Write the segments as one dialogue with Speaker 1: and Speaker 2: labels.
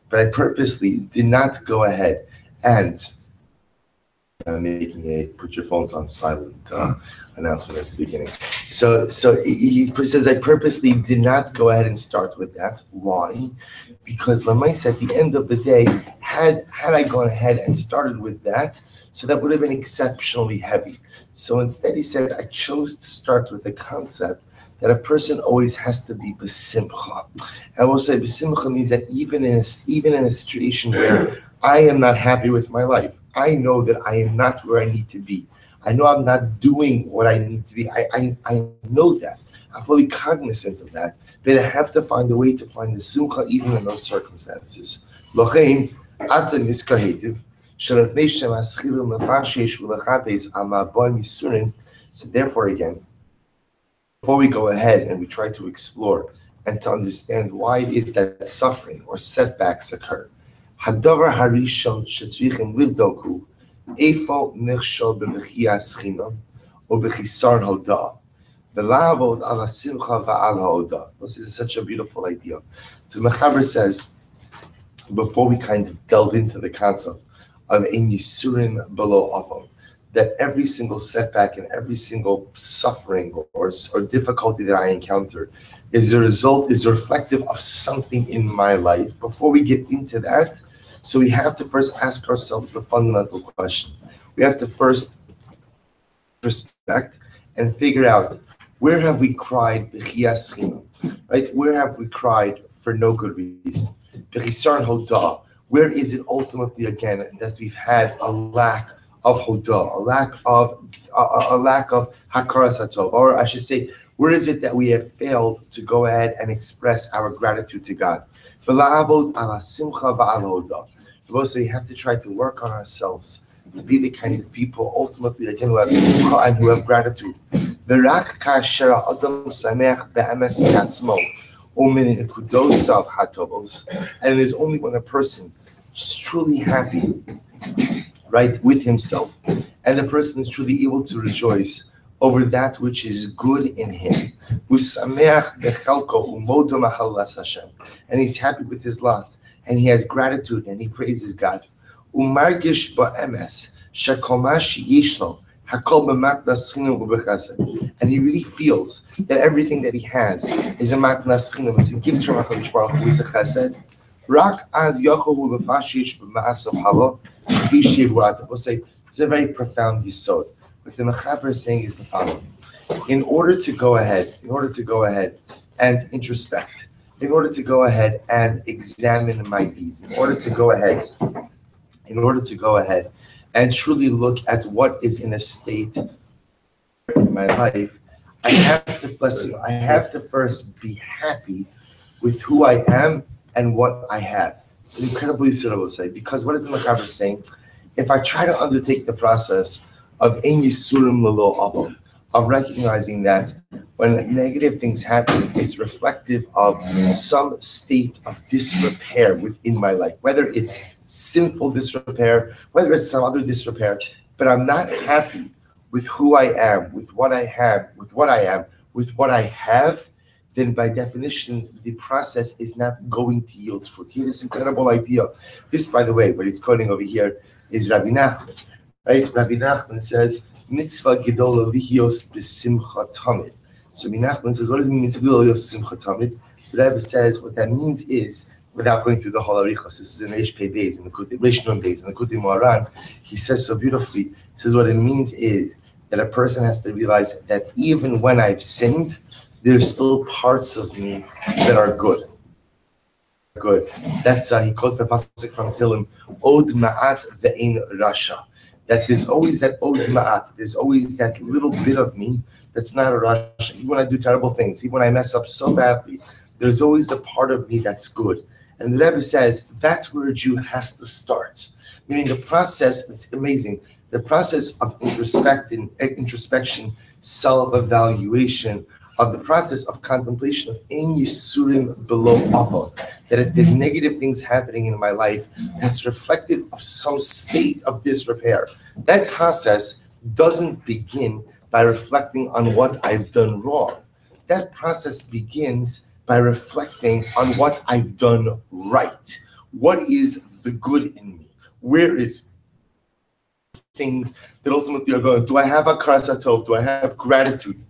Speaker 1: but I purposely did not go ahead and making a put your phones on silent announcement at the beginning. So he says, I purposely did not go ahead and start with that. Why? Because Lamais, at the end of the day, had I gone ahead and started with that, so that would have been exceptionally heavy. So instead he said, I chose to start with the concept that a person always has to be besimcha. I will say besimcha means that even in a situation where I am not happy with my life, I know that I am not where I need to be. I know I'm not doing what I need to be. I know that. I'm fully cognizant of that. But I have to find a way to find the simcha even in those circumstances. Lochein, ata miskahetiv, shelefnei shem aschilu mefashesh v'lechabes amaboi misurin. So therefore again, before we go ahead and we try to explore and to understand why it is that suffering or setbacks occur, Hadavar harishon shetzrichim livdoku efo nechshol b'mechiyas chinam or b'chisar hoda v'lavod ala simcha va'al ha'oda. This is such a beautiful idea. So Mechaber says, before we kind of delve into the concept of ein yisurim below avon, that every single setback and every single suffering or difficulty that I encounter is reflective of something in my life. Before we get into that, so we have to first ask ourselves the fundamental question. We have to first respect and figure out, where have we cried b'chiyas chinam, right? Where have we cried for no good reason? B'chisar hoda, where is it ultimately again that we've had a lack of hoda, a lack of hakaras hatov, or I should say, where is it that we have failed to go ahead and express our gratitude to God? So you have to try to work on ourselves to be the kind of people ultimately again who have simcha and who have gratitude. And it is only when a person is truly happy, right, with himself, and the person is truly able to rejoice over that which is good in him, and he's happy with his lot, and he has gratitude, and he praises God, and he really feels that everything that he has is a matnas chinam, is a gift from HaKadosh Baruch Hu, is a chesed. We'll say it's a very profound yisod. What the Mechaber is saying is the following: in order to go ahead and introspect, in order to go ahead and examine my deeds, in order to go ahead and truly look at what is in a state in my life, I have to first be happy with who I am and what I have. It's an incredibly suitable say, because what is the Mechaber saying? If I try to undertake the process of ein yisurim lelo avon, of recognizing that when negative things happen, it's reflective of some state of disrepair within my life, whether it's sinful disrepair, whether it's some other disrepair, but I'm not happy with who I am, with what I have, with what I have, then by definition, the process is not going to yield fruit. Here's this incredible idea. This, by the way, what he's quoting over here is Rabbi Nachman, right? Rabbi Nachman says, mitzvah gedola lihios b'simcha tamid. So Rabbi Nachman says, what does it mean, mitzvah gedola lihios b'simcha tamid? The Rebbe says, what that means is, without going through the whole arichos, this is in Reish Pei Beis, in the Reish Nun Beis, in the Kutei Moharan, he says so beautifully, he says what it means is that a person has to realize that even when I've sinned, there's still parts of me that are good. That's he calls the pasuk from Tilim, Od Ma'at Ve'ein Rasha. That there's always that Od Ma'at. There's always that little bit of me that's not a Rasha. Even when I do terrible things, even when I mess up so badly, there's always the part of me that's good. And the Rebbe says that's where a Jew has to start. Meaning the process, it's amazing. The process of introspection, self-evaluation, of the process of contemplation of ein yisurim below avon, that if there's negative things happening in my life, that's reflective of some state of disrepair. That process doesn't begin by reflecting on what I've done wrong. That process begins by reflecting on what I've done right. What is the good in me? Where is things that ultimately are going? Do I have a karasatov? Do I have gratitude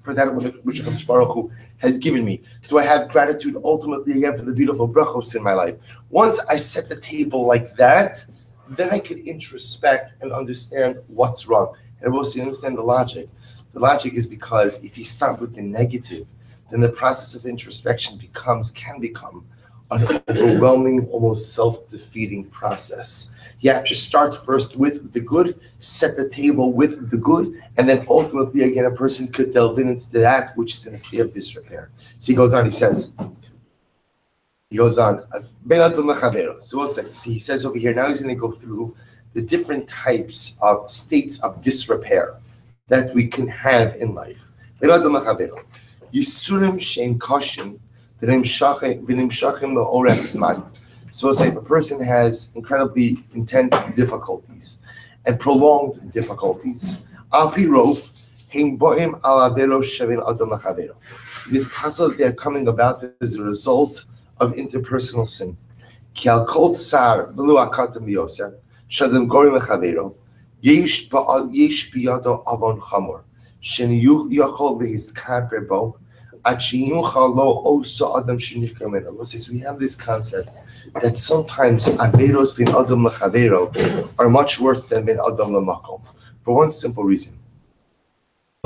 Speaker 1: for that which HaKadosh Baruch Hu has given me? Do I have gratitude ultimately again for the beautiful brachos in my life? Once I set the table like that, then I could introspect and understand what's wrong. And I will also understand the logic. The logic is because if you start with the negative, then the process of introspection can become an overwhelming, almost self-defeating process. You have to start first with the good, set the table with the good, and then ultimately, again, a person could delve into that which is in a state of disrepair. So he goes on, he goes on, so we'll say, see, he says over here, now he's going to go through the different types of states of disrepair that we can have in life. Yisurim shein koshim v'nimshachim la'orech zman. So we'll say if a person has incredibly intense difficulties and prolonged difficulties, al pi rov heim bo'im al avero shavin adam lachavero. It is possible that they are coming about as a result of interpersonal sin. Ki al kol tsar v'lu akatam v'yoser shadam gorim lachavero yesh biyado avon chamor shen yachol v'hiskaper bo. So we have this concept that sometimes averos bin adam lachavero are much worse than bin adam lamakom, for one simple reason.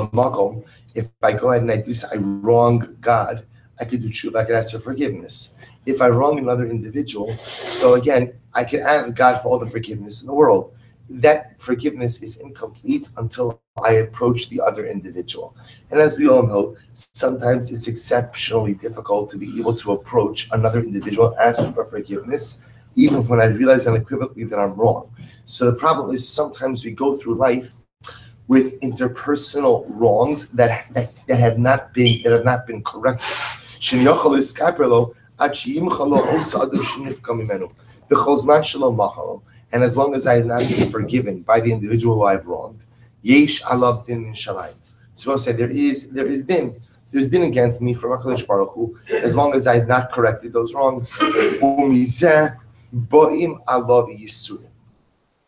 Speaker 1: Lamakom, if I go ahead and I wrong God, I could do tshuva, I could ask for forgiveness. If I wrong another individual, so again, I could ask God for all the forgiveness in the world. That forgiveness is incomplete until I approach the other individual. And as we all know, sometimes it's exceptionally difficult to be able to approach another individual asking for forgiveness, even when I realize unequivocally that I'm wrong. So the problem is sometimes we go through life with interpersonal wrongs that have not been corrected. And as long as I have not been forgiven by the individual who I've wronged, yesh alav din min shalayim. So I'll say there is din. There's din against me from HaKadosh Baruch Hu, as long as I have not corrected those wrongs. Umizeh bo'im alav yisurim.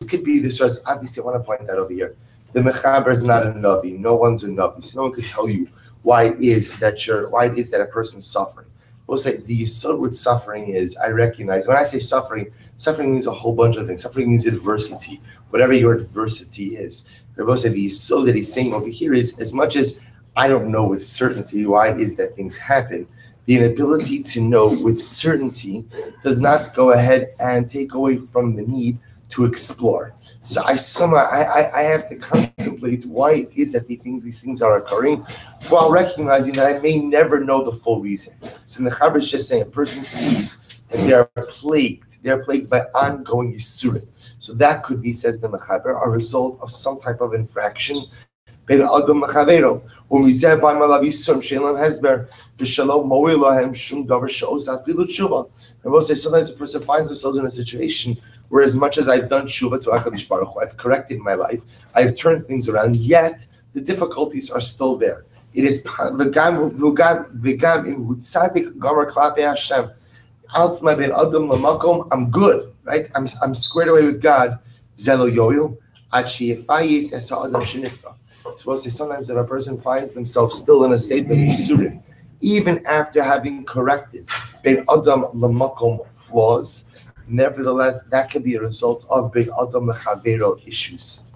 Speaker 1: This could be the source. Obviously, I want to point that over here. The mechaber is not a navi. No one's a navi. So no one could tell you why it is that a person's suffering. We'll say the yisod with suffering is, I recognize, when I say suffering means a whole bunch of things. Suffering means adversity, whatever your adversity is. We'll say the yisod that he's saying over here is, as much as I don't know with certainty why it is that things happen, the inability to know with certainty does not go ahead and take away from the need to explore. So I have to contemplate why it is that these things are occurring, while recognizing that I may never know the full reason. So the Mechaber is just saying a person sees that they are plagued by ongoing yisurim. So that could be, says the Mechaber, a result of some type of infraction. And we'll say sometimes a person finds themselves in a situation where, as much as I've done tshuva to HaKadosh Baruch Hu, I've corrected my life, I've turned things around, yet the difficulties are still there. It is v'gam im tzadik gomer klape Hashem. I'm good, right? I'm squared away with God. Zelo yoyil ad sheyefayis esa adam shenifka. So we'll say sometimes if a person finds themselves still in a state of yisurim, even after having corrected ben adam lamakom flaws, nevertheless, that can be a result of ben adam lechavero issues.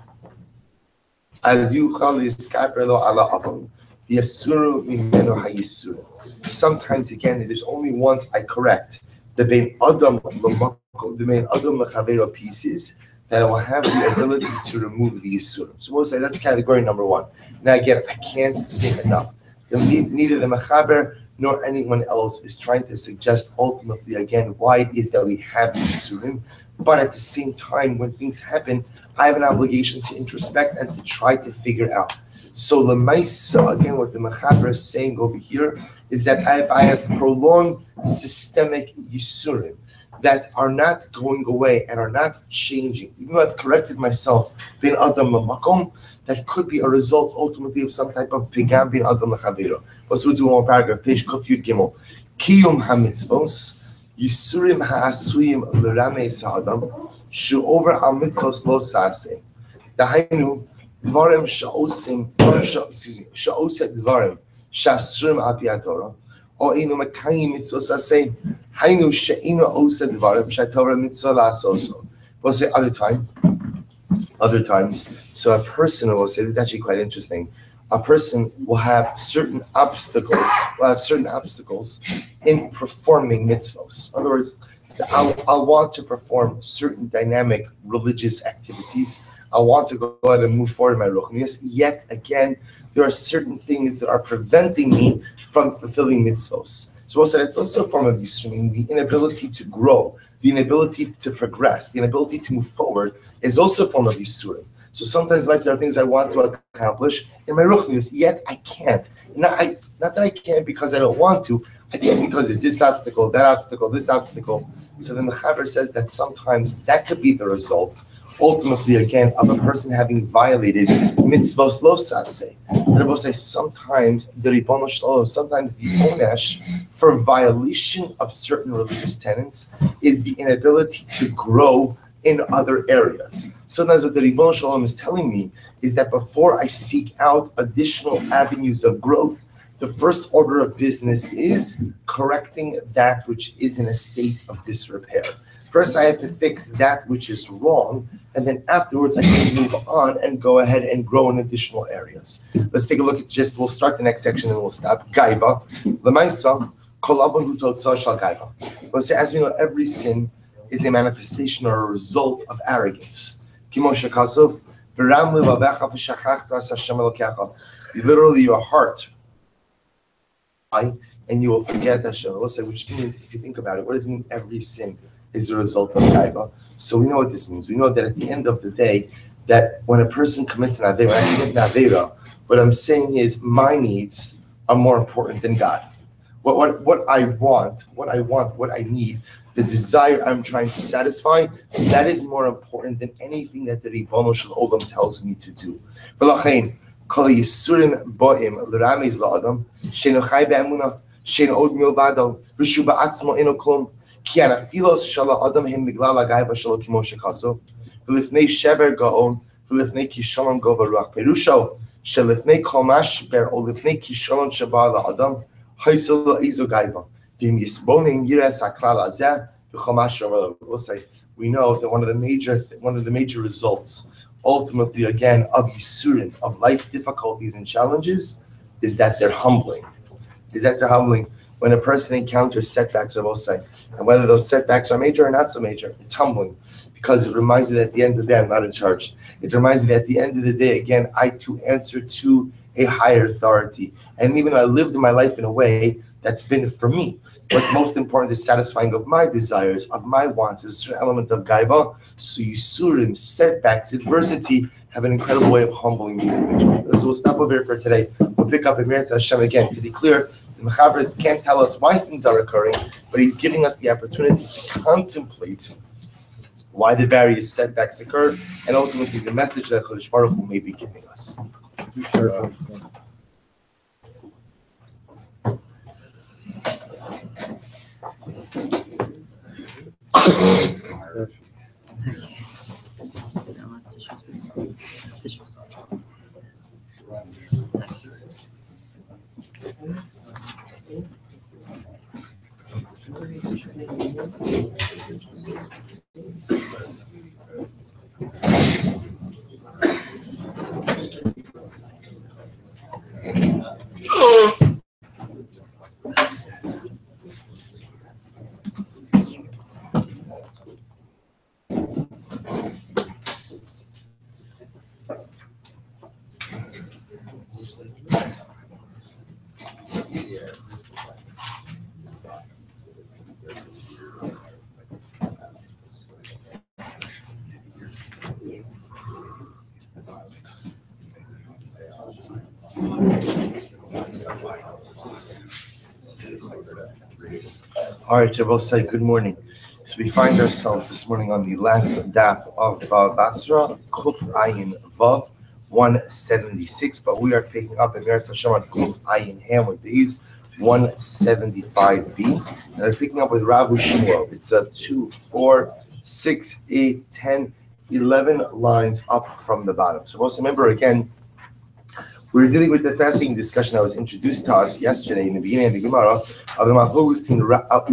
Speaker 1: As you call this kapelo ala avon, the yisuru mimeno hayisuru. Sometimes again, it is only once I correct the ben adam lechavero pieces that I will have the ability to remove the yisurim. So we'll say that's category number one. Now again, I can't say enough. Neither the Mechaber nor anyone else is trying to suggest ultimately again why it is that we have yisurim. But at the same time, when things happen, I have an obligation to introspect and to try to figure out. So Lemaisa, again, what the Mechaber is saying over here is that I have prolonged systemic yisurim that are not going away and are not changing. Even though I've corrected myself, bin adam lamakom, that could be a result ultimately of some type of pigam bin adam lachavero. Let's do one more paragraph, page kuf yud gimel. Kiyum hamitzvos Yisurim ha'asuyim l'ramei sa'adam shu'over al mitzvos lo sa'aseh. Dahainu dvarim sha'oset dvarim sha'asrim al pi haTorah o einu mekayim mitzvos sa'aseh hainu she'einu oset dvarim sha'Torah mitzvah la'asoso. We'll say other times. So a person will say, this is actually quite interesting. A person will have certain obstacles in performing mitzvos. In other words, I'll want to perform certain dynamic religious activities. I want to go ahead and move forward in my ruchnius. Yet again, there are certain things that are preventing me from fulfilling mitzvos. So we'll say it's also a form of yisurim, the inability to grow, the inability to progress, the inability to move forward is also a form of yisurim. So sometimes in life there are things I want to accomplish in my ruchnius, yet I can't. Not that I can't because I don't want to, I can't because there's this obstacle, that obstacle, this obstacle. So then the Chaver says that sometimes that could be the result, ultimately again, of a person having violated mitzvos lo saseh. The Rebbe says sometimes the Ribono Shel Olam, sometimes the onesh for violation of certain religious tenets is the inability to grow in other areas. Sometimes what the Ribono Shel Olam is telling me is that before I seek out additional avenues of growth, the first order of business is correcting that which is in a state of disrepair. First, I have to fix that which is wrong, and then afterwards I can move on and go ahead and grow in additional areas. Let's take a look at we'll start the next section and we'll stop. Gaiva. L'maisa, kol avon hu totzah shel gaiva. We'll say, as we know, every sin is a manifestation or a result of arrogance. Kimo shekasov, v'ram levavecha v'shachachta as Hashem elokecha. Literally, your heart, and you will forget Hashem. We'll say, which means, if you think about it, what does it mean every sin is a result of gaiva? So we know what this means. We know that at the end of the day, that when a person commits an avera, what I'm saying is my needs are more important than God. What I want, what I need, the desire I'm trying to satisfy, that is more important than anything that the Ribono Shel Olam tells me to do. V'lachein, kol yisurim bo'im l'ramez la'adam, she'enu chai be'emunah, she'enu od milvado, v'shu ba'atzmo eno klum, ki anafilos shel ha'adam hem miglal ha'gaiva shelo kimo shekasov, v'lifnei shever ga'on, v'lifnei kishalon go v'ruach perusho, shelifnei kol mashber o lifnei kishalon sheba la'adam, haisel la'izo gaiva. We know that one of the major results, ultimately again, of yisurim, of life difficulties and challenges, is that they're humbling. When a person encounters setbacks, I will say, and whether those setbacks are major or not so major, it's humbling because it reminds you that at the end of the day, I'm not in charge. It reminds me that at the end of the day, again, I too answer to a higher authority. And even though I lived my life in a way that's been for me, what's most important is satisfying of my desires, of my wants. Is a certain element of gaiva. So yisurim, setbacks, adversity have an incredible way of humbling the individual. So we'll stop over here for today. We'll pick up in Meretz Hashem again. To be clear, the Mechaber can't tell us why things are occurring, but he's giving us the opportunity to contemplate why the various setbacks occur, and ultimately the message that Chodesh Baruch Hu may be giving us. All right, Jabosai, good morning. So we find ourselves this morning on the last daf of Bava Basra, Kuf Ayin Vav 176, but we are taking up in Meretz Hashem on Kuf Ayin Ham with these 175b. And we're picking up with Ravu Shmuel. It's 2, 4, 6, 8, 10, 11 lines up from the bottom. So most remember again, we're dealing with the fascinating discussion that was introduced to us yesterday in the beginning of the Gemara of the Machlokes between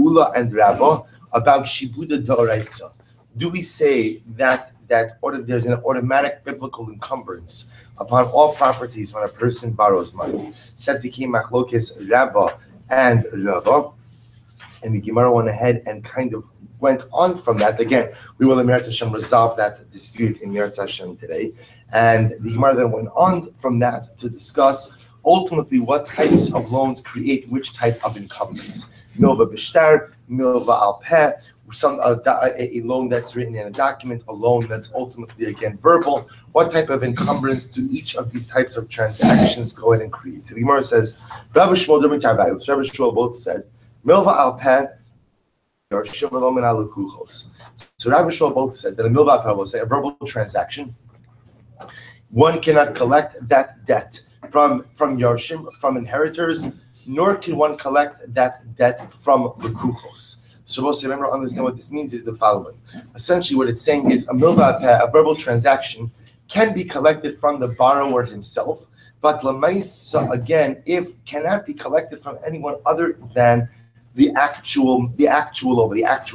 Speaker 1: Ula and Rabba about Shibuda D'Oraisa. Do we say that there's an automatic biblical encumbrance upon all properties when a person borrows money? Said became Machlokes Rabba and Rava, and the Gemara went ahead and kind of went on from that. Again, we will in Mirat Hashem resolve that dispute in Mirat Hashem today. And the Gemara then went on from that to discuss ultimately what types of loans create which type of encumbrance. Milva b'shtar, milva al peh, a loan that's written in a document, a loan that's ultimately again verbal. What type of encumbrance do each of these types of transactions go ahead and create? So the Gemara says, Rabbi Shmuel both said, milva al peh, or shivalomin al lukuchos. So Rabbi Shmuel both said that a milva al peh will say a verbal transaction. One cannot collect that debt from Yarshim, from inheritors, nor can one collect that debt from Lekuchos. So most remember, understand what this means is the following. Essentially what it's saying is a milva, a verbal transaction, can be collected from the borrower himself, but lamaisa, again, cannot be collected from anyone other than the actual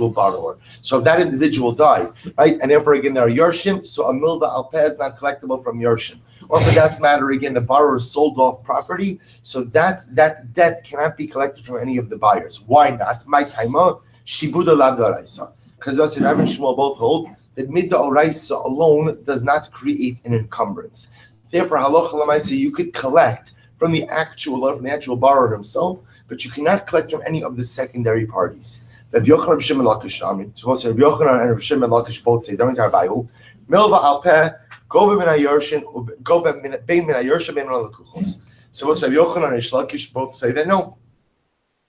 Speaker 1: borrower. So if that individual died, right, and therefore again there are Yarshim, so a milva al peh is not collectible from Yarshim. Or for that matter, again, the borrower sold off property, so that debt cannot be collected from any of the buyers. Why not? My taima shibuda lav d'oraisa, because us and Rav and Shmuel both hold that mid d'oraisa alone does not create an encumbrance. Therefore, halacha l'maisa, you could collect from the actual borrower himself, but you cannot collect from any of the secondary parties. Rabbi Yochanan and Shimon Lakish, so we'll say Rabbi Yochanan and Rabbi Shimon Lakish both say, milva al peh, gova min hayarshin, gova bein min hayarshin, bein min halukuchos. So we'll say Rabbi Yochanan and Lakish both say that no,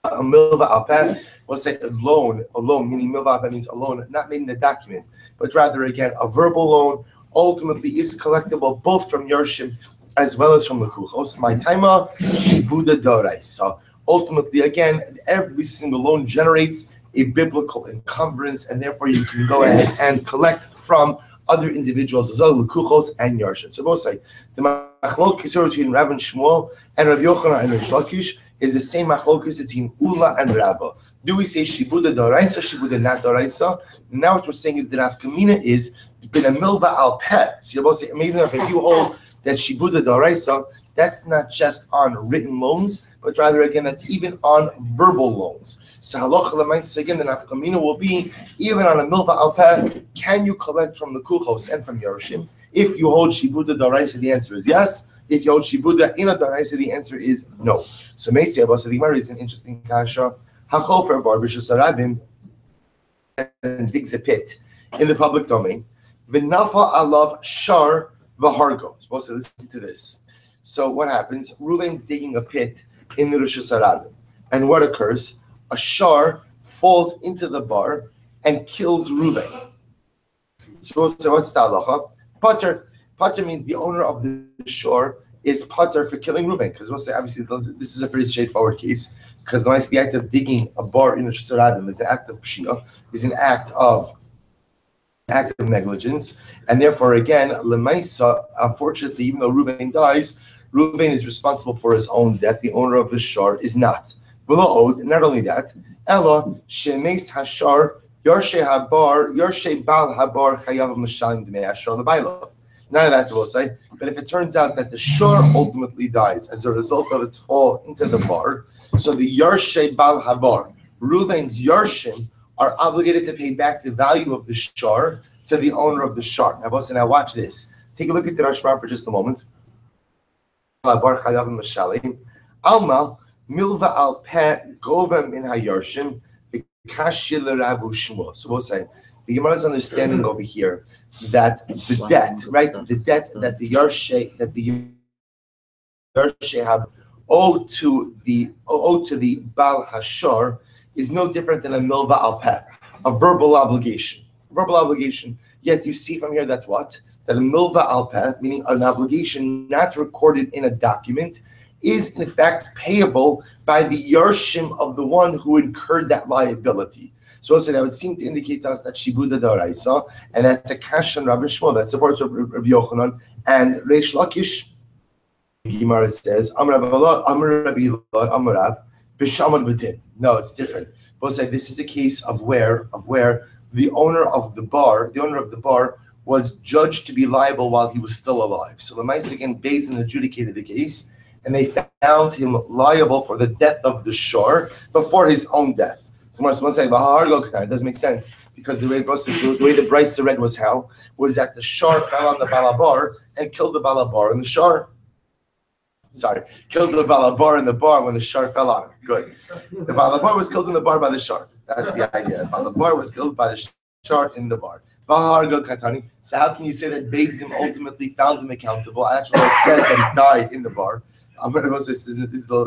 Speaker 1: a milva al peh, we'll say a loan, meaning milva al peh means a loan, not made in the document, but rather again a verbal loan, ultimately is collectible both from Yarshim as well as from Lekuchos. My taima shibuda d'oraisa. Ultimately, again, every single loan generates a biblical encumbrance, and therefore you can go ahead and collect from other individuals as well, Lekuchos and Yarshim. So both say the machlokes between Rav and Shmuel and Rav Yochanan and Rish Lakish is the same machlokes between Ula and Rabba. Do we say shibuda d'oraisa, shibuda not d'oraisa? Now what we're saying is the nafkamina is bin a milva al peh. So you're both saying amazing enough if you hold that shibuda d'oraisa, that's not just on written loans, but rather again that's even on verbal loans. So halacha l'maisa again the nafkamina will be even on a milva al peh, can you collect from the kuchos and from Yarshim? If you hold shibuda d'oraisa, the answer is yes. If you hold shibuda in a d'oraisa, the answer is no. So Meisi Abbas the Gemara is an interesting kasha. Hachofer bar b'shus harabim and digs a pit in the public domain. V'nafa alav shar v'hargo. Supposed to listen to this. So what happens? Reuven's digging a pit in the Rosh Hashanah, and what occurs? A shar falls into the bar and kills Reuven. So what's the halacha? Pater. Pater means the owner of the shar is pater for killing Reuven, because we'll say obviously this is a pretty straightforward case. Because the act of digging a bar in Rosh Hashanah is an act of pshia, is an act of negligence, and therefore again, lemaisa, unfortunately, even though Reuven dies, Reuven is responsible for his own death. The owner of the shar is not. Not only that, Ella shemes hashar yarshe habar yarshe bal habar chayav m'shalim d'mei hashar l'bailov. None of that will say. But if it turns out that the shar ultimately dies as a result of its fall into the bar, so the yarshe bal habar, Reuven's yarshim, are obligated to pay back the value of the shar to the owner of the shar. Now watch this. Take a look at the Rashba for just a moment. Alma milva al peh gova min hayarshim v'kashil Ravu Shmuel. So we'll say the Gemara's understanding over here that the debt, right, the debt that the yarshe have owed to the Baal Hashar is no different than a milva al peh, a verbal obligation. Yet you see from here that what? That a milva al peh, meaning an obligation not recorded in a document, is in fact payable by the Yarshim of the one who incurred that liability. So also that would seem to indicate to us that Shibuda D'Oraisa, and that's a Kash and Rabbi Shmuel, that supports Rabbi Yochanan, and Reish Lakish, Gemara says, Amar Rabbi Amarav, Bishamar B'tin. No, it's different. Both say this is a case of where the owner of the bar was judged to be liable while he was still alive. So the mice again, Beis Din adjudicated the case, and they found him liable for the death of the shor before his own death. Someone say, it doesn't make sense, because the way the Brisa read was that the shor fell on the balabar and killed the balabar in the shor. Killed the balabar in the bar when the shor fell on him. Good. The balabar was killed in the bar by the shor. That's the idea. The balabar was killed by the shor in the bar. So how can you say that Beis Din ultimately found him accountable? Actually, it says that he died in the bar. This is interesting.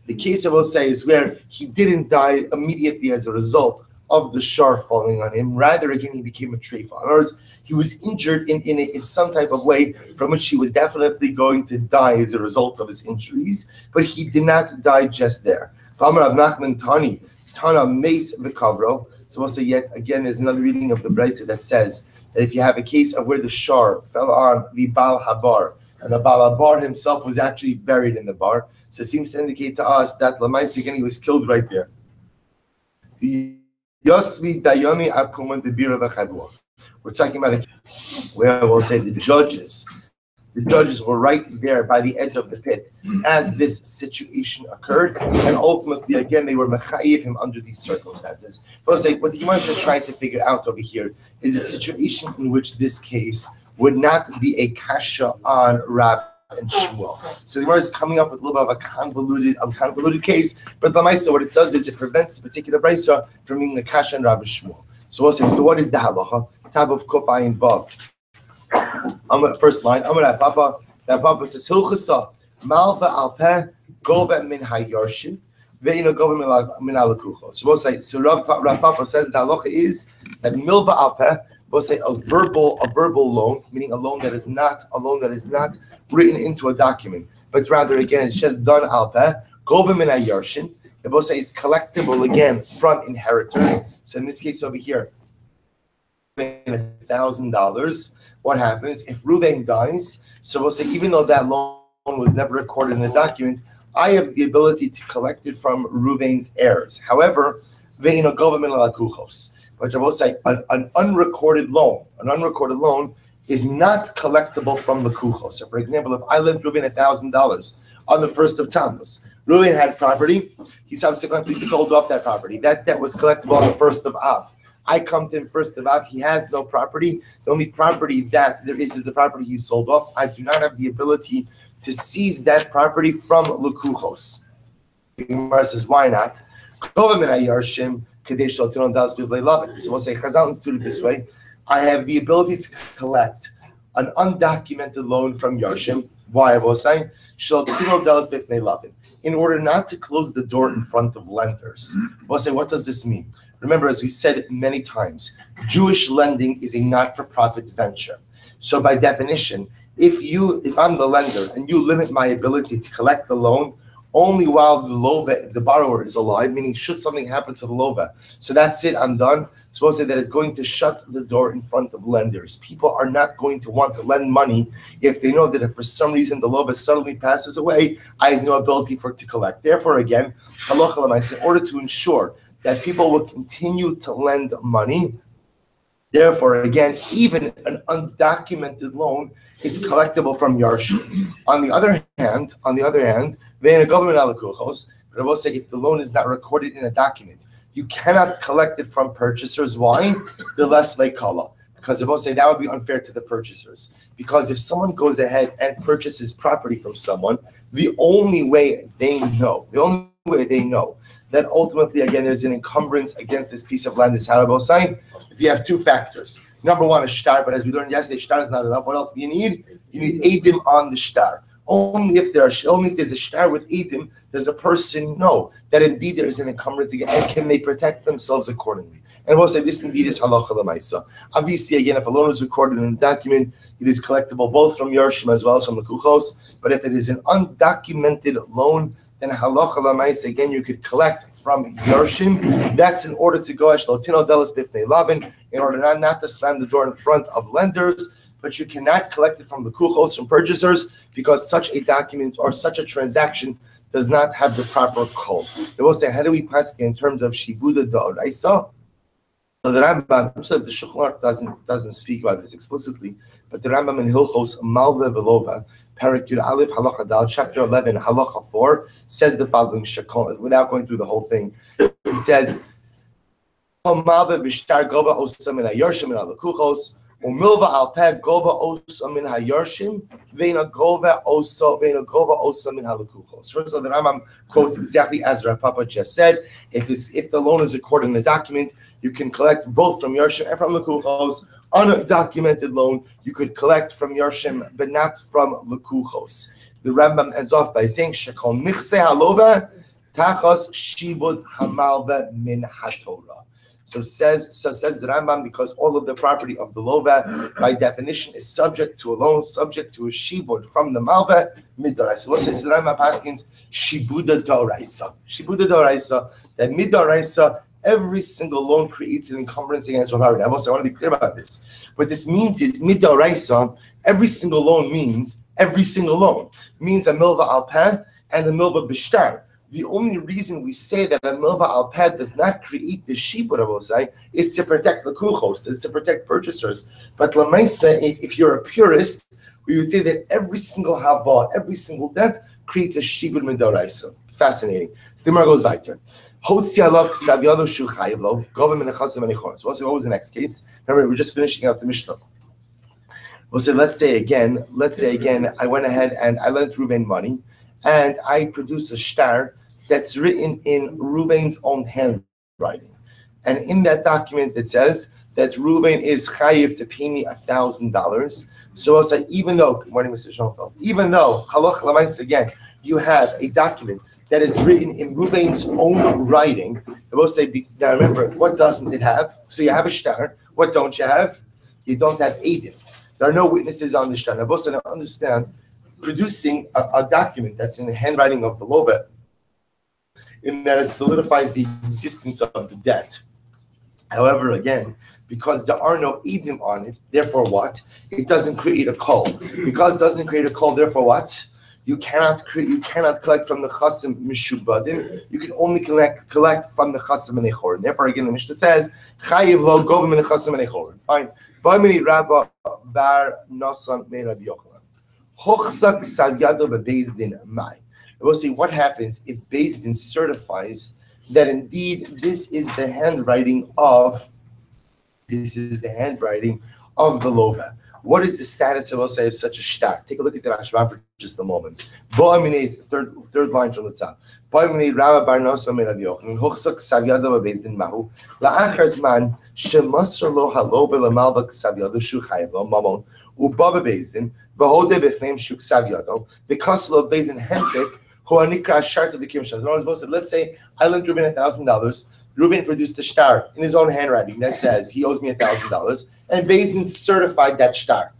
Speaker 1: The case I will say is where he didn't die immediately as a result of the shor falling on him. Rather, again, he became a treifa. In other words, he was injured in some type of way from which he was definitely going to die as a result of his injuries, but he did not die just there. Tana Mace V'Kavro. So we'll say yet again, there's another reading of the Brisa that says that if you have a case of where the shor fell on the Bal Habar, and the Bal Habar himself was actually buried in the bar, so it seems to indicate to us that Lamais again, he was killed right there. The Yosvi Dayami Akuman the Bir of Achadwa. We're talking about a where we'll say the judges were right there by the edge of the pit as this situation occurred, and ultimately, again, they were mechayiv him under these circumstances. But say, what the Gemara is trying to figure out over here is a situation in which this case would not be a kasha on Rav and Shmuel. So the Gemara is coming up with a little bit of a convoluted case, but the Maisa, what it does is it prevents the particular brisa from being the kasha on Rav and Shmuel. So we'll say, so what is the halacha? Tab of Kuf Ayin Vav. First line, Amar Papa, that Papa says, Hilchasa, Malva Alpeh, Gova min Hayarshin, Veina Gova min Alakucho. So we'll say, so Rav Papa says the halacha is that Milva Alpeh, we'll say a verbal loan, meaning a loan that is not written into a document, but rather again it's just done Alpeh, Gova min Hayarshin. And we'll say it's collectible again from inheritors. So in this case over here, $1,000. What happens if Ruvain dies? So we'll say, even though that loan was never recorded in the document, I have the ability to collect it from Ruvain's heirs. However, but I will say an unrecorded loan is not collectible from the kuchos. So, for example, if I lent Ruvain $1,000 on the 1st of Tammuz, Ruvain had property. He subsequently sold off that property. That debt was collectible on the 1st of Av. I come to him 1st of Av. He has no property. The only property that there is the property he sold off. I do not have the ability to seize that property from Lukuchos. The Gemara says, why not? So we'll say, Chazal instituted this way. I have the ability to collect an undocumented loan from Yarshim. Why? I will say, in order not to close the door in front of lenders. We'll say, what does this mean? Remember, as we said many times, Jewish lending is a not-for-profit venture. So by definition, if I'm the lender and you limit my ability to collect the loan only while the borrower is alive, meaning should something happen to the lova, so that's it, I'm done. So we'll say that it's going to shut the door in front of lenders. People are not going to want to lend money if they know that if for some reason the lova suddenly passes away, I have no ability to collect. Therefore, again, halacha l'maaseh, in order to ensure that people will continue to lend money. Therefore, again, even an undocumented loan is collectible from Yarshim. On the other hand, they in a government alakuchos, but I will say if the loan is not recorded in a document, you cannot collect it from purchasers. Why? The less leikala. Because I will say that would be unfair to the purchasers. Because if someone goes ahead and purchases property from someone, the only way they know that ultimately, again, there's an encumbrance against this piece of land is how saying if you have two factors. Number one is shtar, but as we learned yesterday, shtar is not enough. What else do you need? You need edim on the shtar. Only if there's a shtar with edim, does a person know that indeed there is an encumbrance again, and can they protect themselves accordingly? And we'll say this indeed is halacha l'maisa. Obviously, again, if a loan is recorded in a document, it is collectible both from Yarshim as well as from the Kuchos. But if it is an undocumented loan, then halacha l'maisa, again, you could collect from Yarshim. That's in order to go in order not to slam the door in front of lenders. But you cannot collect it from the Kuchos, from purchasers, because such a document or such a transaction does not have the proper code. They will say, how do we pass in terms of shibuda da'oraisa? So the Rambam, so the Shulchan Aruch doesn't speak about this explicitly, but the Rambam in Hilchos Malva Velova, Parak Yud Aleph Halacha Dal, chapter 11, Halacha 4, says the following shakol, without going through the whole thing. He says, Malva b'shtar gova osam min hayarshim min halakuchos, umilva al peh gova osam min hayarshim, veina gova osam min halakuchos. First of all, the Rambam quotes exactly as Rav Papa just said. If the loan is recorded in the document, you can collect both from Yarshim and from Lekuchos. On a documented loan, you could collect from Yarshim, but not from Lekuchos. The Rambam ends off by saying, Shekol michse halova tachas shibud hamalva min hatorah. So says the Rambam, because all of the property of the lova, by definition, is subject to a loan, subject to a shibud from the malva midoraisa. So what says the Rambam Paskins? Shibuda doraisa. Shibuda doraisa, that midoraisa, every single loan creates an encumbrance against property. I want to be clear about this. What this means is midoraisa, every single loan means a milva al peh and a milva b'shtar. The only reason we say that a milva al peh does not create the shibud avosai is to protect the kuchos, is to protect purchasers. But lamaisa, if you're a purist, we would say that every single hava, every single debt creates a shibud midoraisa. Fascinating. So the Gemara goes weiter. So what was the next case? Remember, we're just finishing out the Mishnah. We'll say, let's say again, I went ahead and I lent Reuven money, and I produce a shtar that's written in Reuven's own handwriting. And in that document, it says that Reuven is chayiv to pay me $1,000. So I'll say, even though, good morning, Mr. Schoenfeld, even though, halach l'mais again, you have a document that is written in Reuven's own writing, I will say, now remember, what doesn't it have? So you have a shtar. What don't you have? You don't have edim. There are no witnesses on the shtar. Now, both understand, producing a document that's in the handwriting of the lova, in that it solidifies the existence of the debt. However, again, because there are no edim on it, therefore what? It doesn't create a kol. Because it doesn't create a kol, therefore what? You cannot collect from the chasim mishubadim. You can only collect from the chasim and echor. Therefore, again, the Mishnah says, chayiv lo govim min chasim and echor. Fine. Ba'mini Rabba bar nasan me Rabbi Yochanan. Hochsak savyado bebeis din mai. We'll see what happens if Beis Din certifies that indeed this is the handwriting of the lova. What is the status of, say, of such a shtar? Take a look at the Rashba for just a moment. Bo'amine is the third line from the top. Bo'amine Rabba bar Nosa min Rabbi Yochanan hochsak savyado bebeis din mahu la'achar zman shemasra lo halo b'lamalva savyado shu chayav lo mamon u'ba bebeis din v'hode b'fneim shu savyado v'kaslo beis din henpik. Let's say I lent Reuven $1,000. Reuven produced a shtar in his own handwriting that says he owes me $1,000, and Beis Din certified that shtar.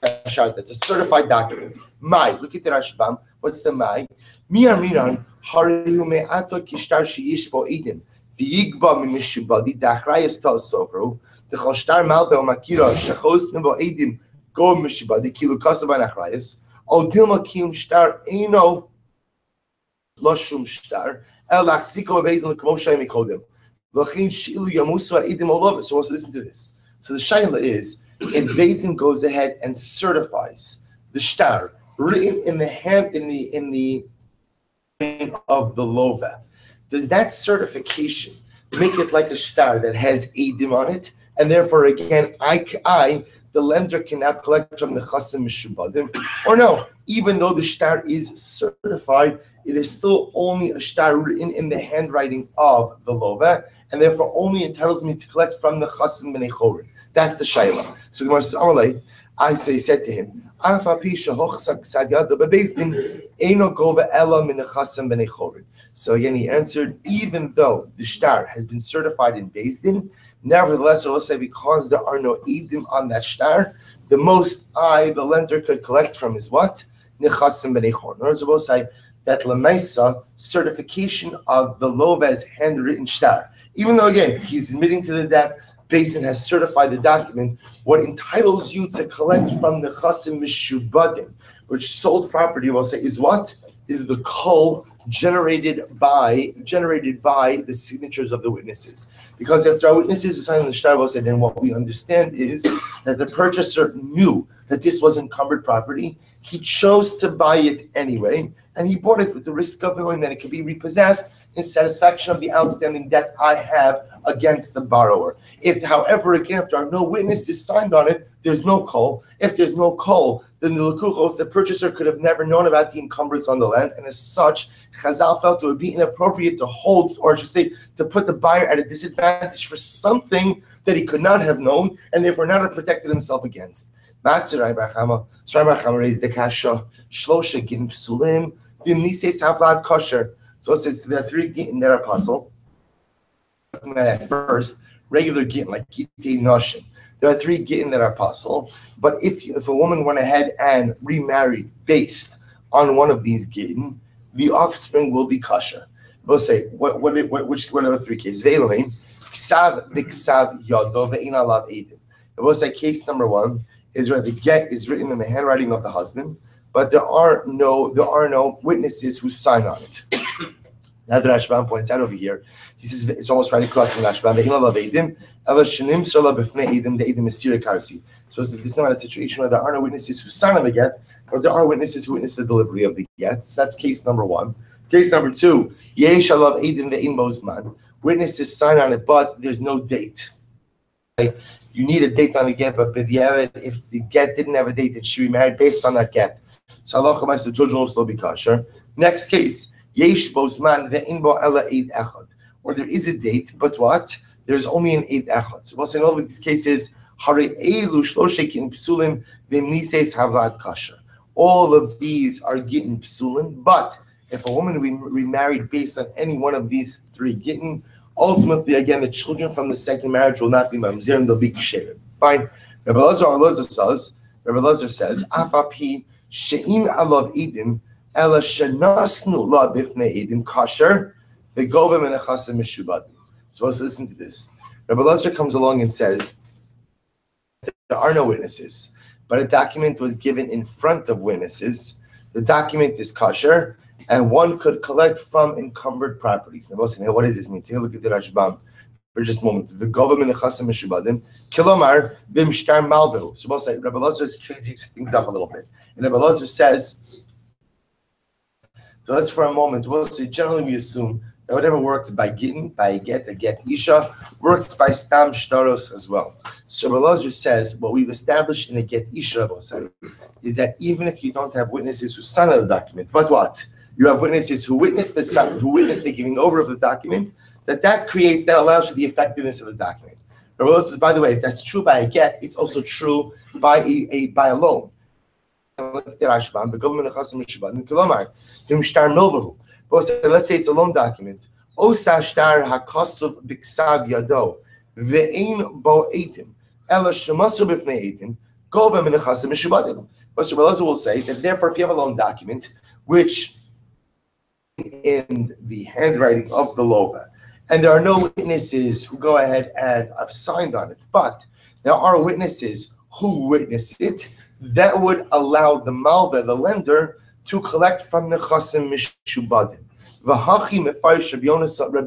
Speaker 1: That's a certified document. Mai, look at the Rashbam. What's the Mai? Mi aminan harihu me'ato kishtar sheyish bo edim v'yigba min mishubadi da'achrayas tal sofru d'chol shtar malve o makira shechos nebo edim go mishubadi kilu kasavan achrayas o dilma kiyum shtar eino Loshum shtar el achziko beizin l'kamoshay mikodem v'chin shilu yamusu ha'edim olav. So also listen to this. So the shaila is, if Beis Din goes ahead and certifies the shtar written in the hand in the of the lova, does that certification make it like a shtar that has edim on it, and therefore again I the lender cannot collect from the chasim mishubadim, or no? Even though the shtar is certified, it is still only a shtar written in the handwriting of the lova, and therefore only entitles me to collect from the chasim and echorin. That's the shayla. So the Gemara says, "Amalei, I say, said to him, so again, he answered, even though the shtar has been certified in Beis Din, nevertheless, I will say, because there are no edim on that shtar, the most the lender could collect from is what? Nechasim b'nei chor. In other words, I will say that lemaisa certification of the lova's handwritten shtar, even though again he's admitting to the debt, Beis Din has certified the document. What entitles you to collect from the chasim mishubadim, which sold property, we'll say, is what? Is the kol generated by the signatures of the witnesses. Because if there are witnesses who signed the shtar, we'll say, then what we understand is that the purchaser knew that this was encumbered property. He chose to buy it anyway, and he bought it with the risk of knowing that it could be repossessed in satisfaction of the outstanding debt I have against the borrower. If, however, again, if there are no witnesses signed on it, there's no kol. If there's no kol, then the lekuchos, the purchaser, could have never known about the encumbrance on the land, and as such, Chazal felt it would be inappropriate to hold, or I should say, to put the buyer at a disadvantage for something that he could not have known, and therefore not have protected himself against. Master Abraham raised the kasha, shlosha gin psulim, v'mnises havlad kosher. So it says there are three gittin that are apostle. At first, regular gittin, like gittei noshin. There are three gittin that are apostle. But if a woman went ahead and remarried based on one of these gittin, the offspring will be kosher. We'll say, what are the three cases? Ve'elohim, ksav v'ksav yado ve'in alav edim. We'll say case number one is where the get is written in the handwriting of the husband, but there are no witnesses who sign on it. Now the Rashbam points out over here, he says it's almost right across from Rashbam. So this is not a situation where there are no witnesses who sign on the get, but there are witnesses who witness the delivery of the get. So that's case number one. Case number two, witnesses sign on it, but there's no date. You need a date on the get, but if the get didn't have a date, then she remarried based on that get. So Allah the children will still be kosher. Next case, or there is a date, but what? There's only an eid echad. So we'll say in all of these cases, all of these are gittin psulim, but if a woman remarried based on any one of these three gittin, ultimately, again, the children from the second marriage will not be mamzer and they'll be ksherim. Fine. Rabbi Elazar says, Afapi she'im alav edim ela shenasnu la bifnei edim kasher v'govim enechasim mishubadim. So let's listen to this. Rabbi Elazar comes along and says, there are no witnesses, but a document was given in front of witnesses. The document is kosher, and one could collect from encumbered properties. Now, what does this mean? Take a look at the Rashbam for just a moment. The government nechasim mishubadim, kilomar v'mshtar malvehu. So we'll say Rabbi Elazar is changing things up a little bit, and Rabbi Elazar says, so let's for a moment. We'll say generally we assume that whatever works by gittin, by a get isha, works by stam shtaros as well. So Rabbi Elazar says what we've established in a get isha is that even if you don't have witnesses who sign the document, but what? You have witnesses who witness the giving over of the document, that allows for the effectiveness of the document. Rabbi Elazar says, by the way, if that's true by a get, it's also true by a loan. Let's say it's a loan document. But Rabbi Elazar will say that therefore, if you have a loan document, which in the handwriting of the lova, and there are no witnesses who go ahead and have signed on it, but there are witnesses who witness it, that would allow the malva, the lender, to collect from the chasim mishubadim. V'hachi mefarish Rabbi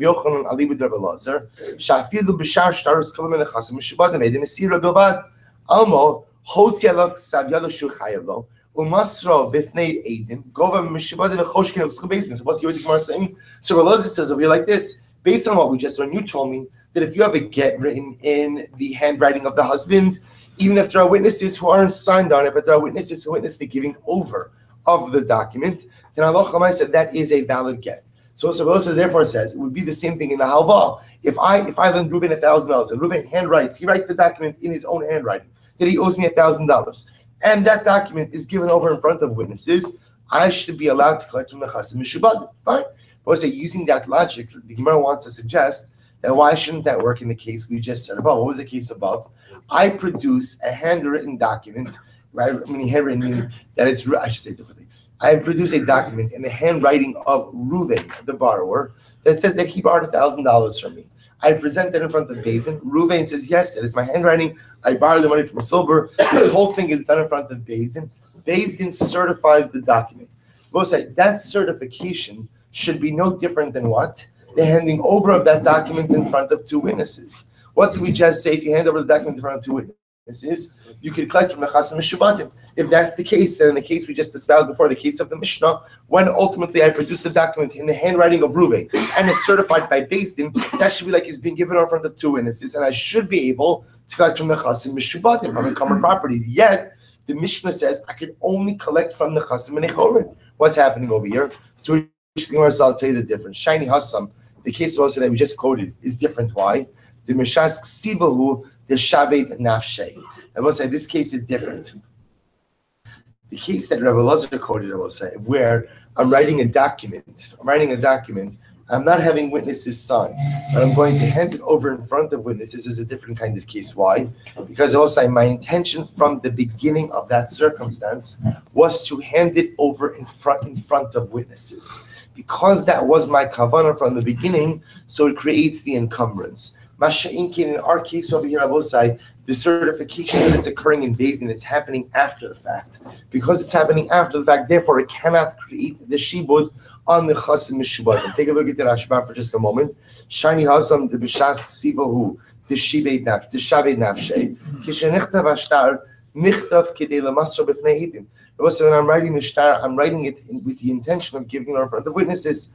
Speaker 1: Yochanan alibud Rabbi Elazar shafilu b'shar shtarus kalam in chasim mishubadim edim esira bilvad almo hotzi alav ksav yalo shu chayalo umasro b'fnei edim gova mishubadim v'choshkin l'schul beisin. So what's the Gemara saying? So Rabbi Elazar says over here like this, based on what we just learned, you told me that if you have a get written in the handwriting of the husband, even if there are witnesses who aren't signed on it, but there are witnesses who witness the giving over of the document, then Allah Chamay said that is a valid get. So Rabbi therefore says it would be the same thing in the halva. If I lend Reuben $1,000 and Reuben handwrites, he writes the document in his own handwriting that he owes me $1,000. and that document is given over in front of witnesses, I should be allowed to collect from the Chasim Mishubadim. Fine. But say using that logic, the Gemara wants to suggest that why shouldn't that work in the case we just said above? What was the case above? I produce a handwritten document, right? I mean, handwritten meaning that it's, I should say it differently. I have produced a document in the handwriting of Reuven, the borrower, that says that he borrowed $1,000 from me. I present that in front of Bezin. Reuven says, yes, that is my handwriting. I borrowed the money from Silver. This whole thing is done in front of Bezin. Bezin certifies the document. We'll say that certification should be no different than what? The handing over of that document in front of two witnesses. What did we just say? If you hand over the document in front of two witnesses, you can collect from the Chasim Mishubatim. If that's the case, then in the case we just espoused before, the case of the Mishnah, when ultimately I produce the document in the handwriting of Reuven and is certified by Beis Din, that should be like it's being given in front of two witnesses, and I should be able to collect from the Chasim Mishubatim, from encumbered properties. Yet, the Mishnah says I can only collect from the Chasim and Echorin. What's happening over here? So I'll tell you the difference. Shiny Hassam, the case also that we just quoted, is different. Why? The Mishas Ksivahu, the Shabbat Nafshay. I will say this case is different. The case that Rabbi Lazar quoted, I will say, where I'm writing a document, I'm not having witnesses sign, but I'm going to hand it over in front of witnesses is a different kind of case. Why? Because I will say my intention from the beginning of that circumstance was to hand it over in front of witnesses. Because that was my kavanah from the beginning, so it creates the encumbrance. In our case over here, I will say, the certification that is occurring in Beis Din is happening after the fact. Because it's happening after the fact, therefore it cannot create the shibud on the Chasim Mishubadim. Take a look at the Rashba for just a moment. Shani Hasam the Bishas Ksivahu the Shabbat Nafshay Kishenichtav Ashtar Nichtav Kidei Lamasra B'fnei Hidim. When I'm writing the shtar, I'm writing it with the intention of giving it in front of witnesses.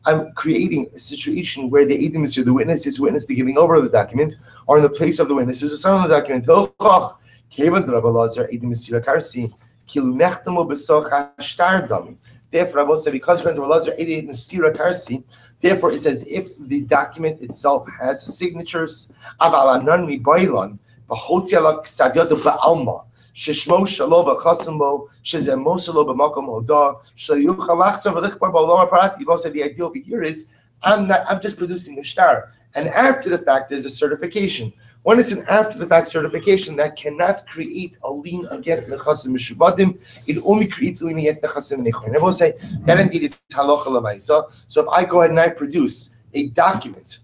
Speaker 1: I'm creating a situation where the Eidim Mesir, the witnesses who witness the giving over of the document, are in the place of the witnesses who sign on the document. Therefore, I will say, because we're going to Elazar Eidim Mesira Karsi, therefore it's as if the document itself has signatures. Because it's the idea over here is I'm just producing a shtar, and after the fact there's a certification. When it's an after the fact certification, that cannot create a lien against the Chasim Mishubadim. It only creates a lien against the Chasim Nechon. I will say that indeed is halacha l'maisa. So if I go ahead and I produce a document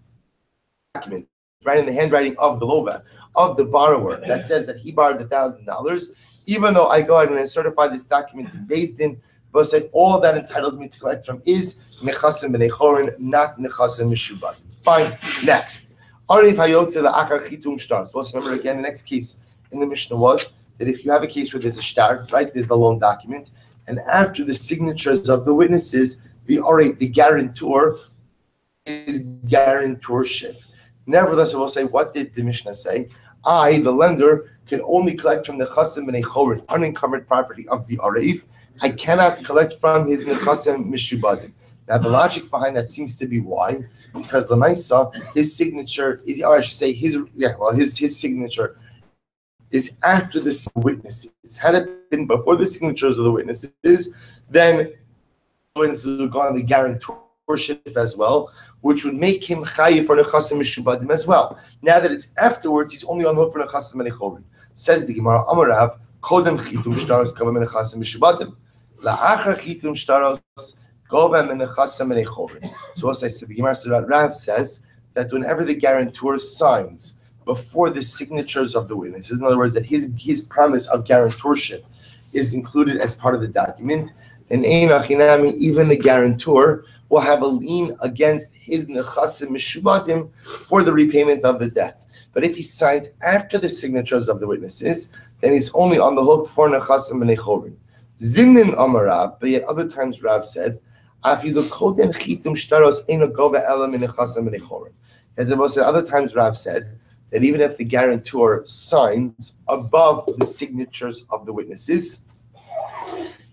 Speaker 1: right in the handwriting of the lova, of the borrower, that says that he borrowed $1,000, even though I go ahead and I certify this document based in, but said all that entitles me to collect from is nechasim b'nei not nechasim mishubad. Fine. Next, arif hayotze la'achar chitum shtar. So let's remember again. The next case in the Mishnah was that if you have a case where there's a shtar, right, there's the loan document, and after the signatures of the witnesses, the guarantor is guarantorship. Nevertheless, I will say, what did the Mishnah say? I, the lender, can only collect from the Chasim B'nei Chorin, unencumbered property of the Areif. I cannot collect from his Nechasim Mishubadim. Now, the logic behind that seems to be why? Because Lamaisa, his signature, or I should say, his signature is after the witnesses. Had it been before the signatures of the witnesses, then the witnesses would go on the guarantorship as well, which would make him chayiv for nechasim mishubadim as well. Now that it's afterwards, he's only on the hook for nechasim menechorim. Says the Gemara, Amarav, kodem chitum shtaros gava menechasim mishubadim, la'achar chitum shtaros gava menechasim menechorim. So as I said, the Gemara Rav says that whenever the guarantor signs before the signatures of the witnesses, in other words, that his promise of guarantorship is included as part of the document, then even the guarantor will have a lien against his nechasim mishubatim for the repayment of the debt. But if he signs after the signatures of the witnesses, then he's only on the hook for nechasim menechorim. Zimnin amarav, but yet other times Rav said, afilu kodem chitum shtaros eino gova elam nechasim menechorim. As I said, other times Rav said that even if the guarantor signs above the signatures of the witnesses,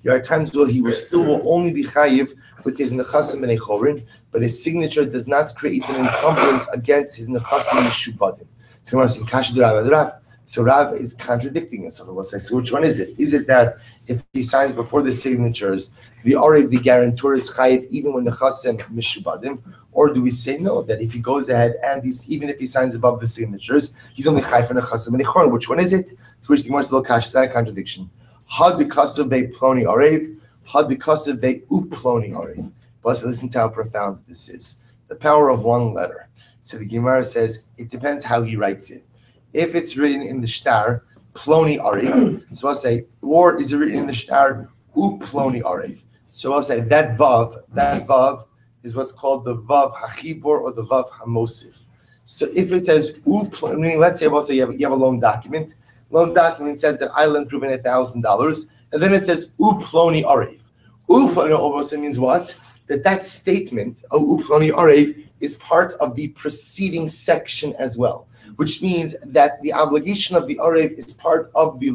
Speaker 1: there are times where he will only be chayiv with his nechasim and echorin, but his signature does not create an encumbrance against his nechasim mishubadim. So we're saying, Kash Rav, So Rav is contradicting himself. We'll say, so which one is it? Is it that if he signs before the signatures, the Arev, the guarantor, is chayiv even when the chasim mishubadim? Or do we say no, that if he goes ahead and even if he signs above the signatures, he's only chayiv in the chasim and which one is it? To which the Gemara says, Kash, is that a contradiction? Had the kasav be ploni Arev, had the kasav be uploni Arev. But listen to how profound this is. The power of one letter. So the Gemara says, it depends how he writes it. If it's written in the shtar, ploni Arev, so I'll say, or is it written in the shtar, uploni Arev? So I'll say that vav is what's called the vav hachibor or the vav hamosif. So if it says uploni, let's say also you have a loan document. Loan document says that I lent Reuven $1,000, and then it says uploni Arev. Uploni also means what? That statement of uploni Arev is part of the preceding section as well, which means that the obligation of the Arev is part of the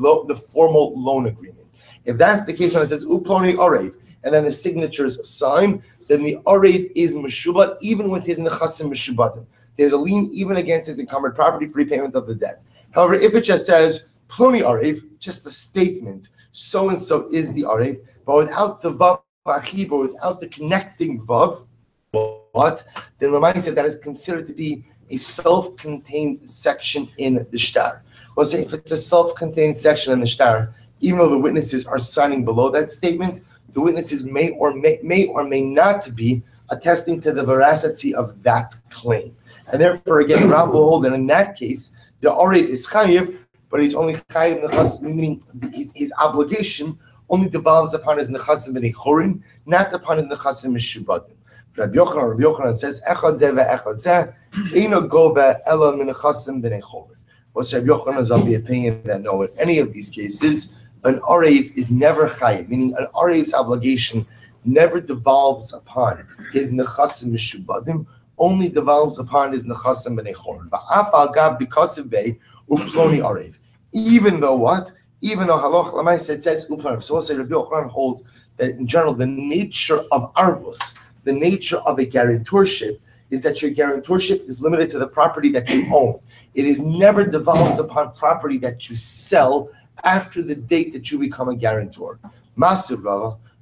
Speaker 1: formal loan agreement. If that's the case, when it says uploni Arev, and then the signatures sign, then the Arev is meshubad, even with his nechasim meshubadim. There's a lien even against his encumbered property for repayment of the debt. However, if it just says ploni Arev, just the statement, so and so is the Arev, but without the vav achib, or without the connecting vav, what? Then Ramai said that is considered to be a self-contained section in the shtar. Well, say if it's a self-contained section in the shtar, even though the witnesses are signing below that statement, the witnesses may or may not be attesting to the veracity of that claim. And therefore, again, Rav will hold that in that case, the Arev is chayiv, but he's only chayiv nechas, meaning his obligation only devolves upon his nechasim b'nei chorin, not upon his nechasim mishubadim. Rabbi Yochanan says, "Echad zeh ve'echad zeh, eino gova ela min nechasim b'nei chorin." What's Rabbi Yochanan is of the opinion that no, in any of these cases, an Arev is never chayiv, meaning an Arev's obligation never devolves upon his nechasim mishubadim, only devolves upon his nechasim b'nei chorin. Va'af al gav dikasim bei uploni Arev. Even though what? Even though halach l'maaseh it says uploni. So also Rabbi Yochanan holds that in general the nature of arvus, the nature of a guarantorship, is that your guarantorship is limited to the property that you own. It is never devolves upon property that you sell after the date that you become a guarantor. Masir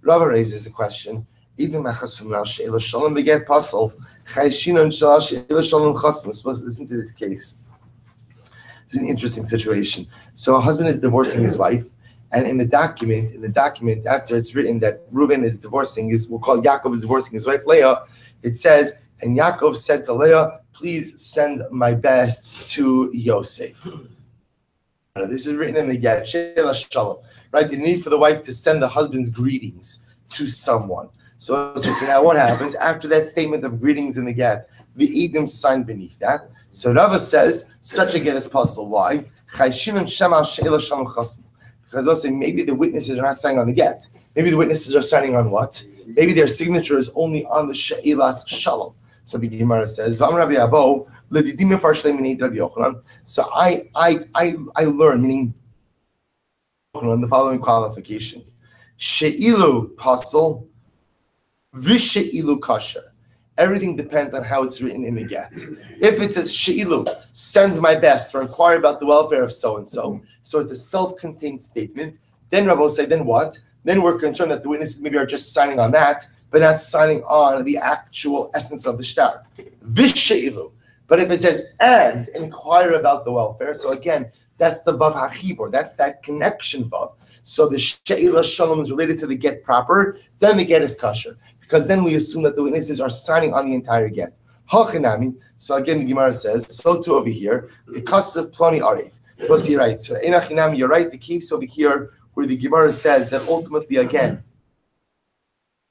Speaker 1: Rava raises a question. Listen to this case. It's an interesting situation. So a husband is divorcing his wife, and in the document, after it's written that Reuven is divorcing we'll call Yaakov is divorcing his wife Leah, it says, and Yaakov said to Leah, please send my best to Yosef. This is written in the Get, Shalom, right? The need for the wife to send the husband's greetings to someone. So now what happens after that statement of greetings in the Get? The Edom signed beneath that. So Rava says such a get is possible. Why? Because also maybe the witnesses are not signing on the get. Maybe the witnesses are signing on what? Maybe their signature is only on the she'ilas shalom. So the Gemara says, so I learn, meaning the following qualification. She'ilu pasal, v'she'ilu kasher. Everything depends on how it's written in the get. If it says she'ilu, send my best or inquire about the welfare of so-and-so, so it's a self-contained statement, then Rabbi will say, then what? Then we're concerned that the witnesses maybe are just signing on that, but not signing on the actual essence of the shtar. V'she'ilu. But if it says, and inquire about the welfare, so again, that's the vav hachibor, that's that connection vav. So the she'ilah shalom is related to the get proper, then the get is kosher. Because then we assume that the witnesses are signing on the entire get. Hachinami. So again, the Gemara says, so too over here, the kasav plani arev. So what's he right? So enachinami, you're right. The case over here where the Gemara says that ultimately again,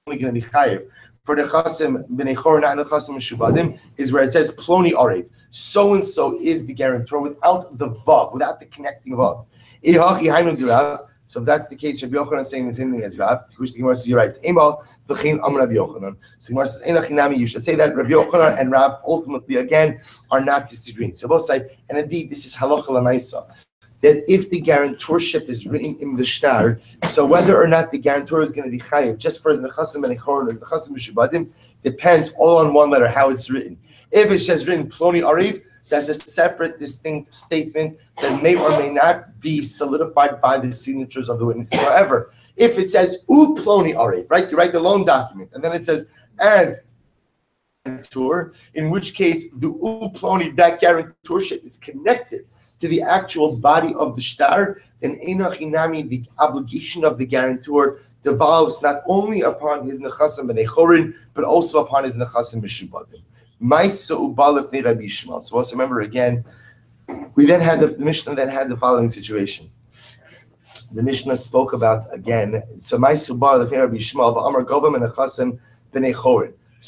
Speaker 1: only going to be chayiv for the chasim b'nei chor not the chasim mishubadim is where it says ploni arev. So and so is the guarantor without the vav, without the connecting vav. So if that's the case, Rabbi Yochanan is saying the same thing as Rav, which the Gemara says, you're right. Emal v'chein am Rabbi Yochanan. So the Gemara says, enachinami, you should say that Rabbi Yochanan and Rav ultimately, again, are not disagreeing. So both sides, and indeed, this is halacha l'maisa, that if the guarantorship is written in the shtar, so whether or not the guarantor is going to be chayiv, just for his nechasim and echor, nechasim mishubadim, depends all on one letter, how it's written. If it's just written ploni arev, That's a separate, distinct statement that may or may not be solidified by the signatures of the witnesses. However, if it says "u ploni arev," right? You write the loan document, and then it says "and guarantor," in which case the "u ploni," that guarantorship is connected to the actual body of the shtar, then einach inami, the obligation of the guarantor devolves not only upon his nechasim b'nei but also upon his nechasim b'shubadim. So also remember again, we then had the Mishnah then had the following situation. The Mishnah spoke about again. So so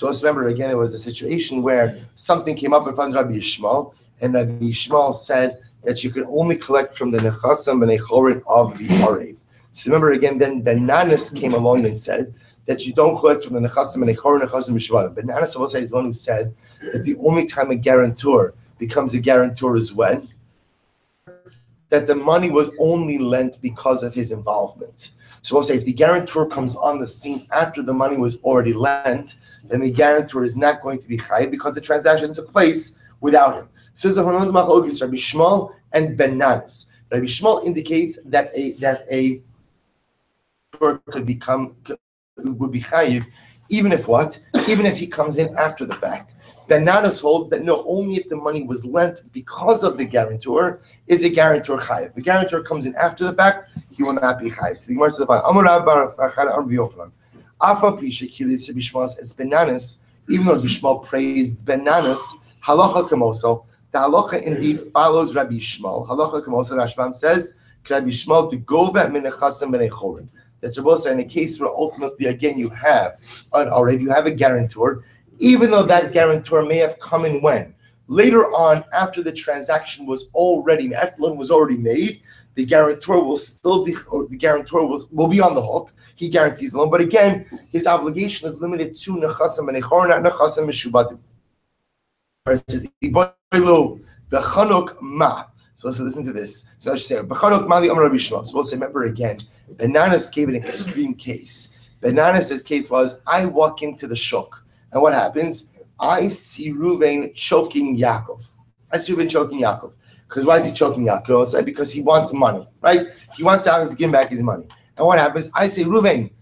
Speaker 1: also remember again, there was a situation where something came up in front of Rabbi Yishmael, and Rabbi Yishmael said that you could only collect from the nechasim b'nei chorin of the arev. So remember again, then Benanis came along and said that you don't collect from the nechasim and nechorim, nechasim mishvarim. But Benanis also is the one who said that the only time a guarantor becomes a guarantor is when that the money was only lent because of his involvement. So we'll say if the guarantor comes on the scene after the money was already lent, then the guarantor is not going to be chayiv because the transaction took place without him. So this is Rabbi Shmuel and Benanis. Rabbi Shmuel indicates that a could would be chayiv, even if he comes in after the fact. Benanis holds that no, only if the money was lent because of the guarantor is a guarantor chayiv. The guarantor comes in after the fact, he will not be chayiv. So the Gemara says, it's Benanis, even though Rabbi Shmuel praised Benanis, halacha kamoso, the halacha indeed follows Rabbi Shmuel. Halacha kamoso, Rashbam says, Rabbi Shmuel to go vet min nechasim b'nei chorim. That Rabbi in a case where ultimately again you have you have a guarantor, even though that guarantor may have come in when later on after the transaction was already after the loan was already made, the guarantor will still be will be on the hook. He guarantees the loan, but again his obligation is limited to nechasim and nechor, not nechasim mishubatim. It says bechanuk ma. So listen to this. So I should say, Bechanuk Mali Amar Rabbi Shmuel. So we'll say, remember again, Benanis gave an extreme case. Benanis' case was, I walk into the shuk, and what happens? I see Reuven choking Yaakov. Because why is he choking Yaakov? I said, because he wants money, right? He wants Yaakov to give him back his money. And what happens? I say, Reuven,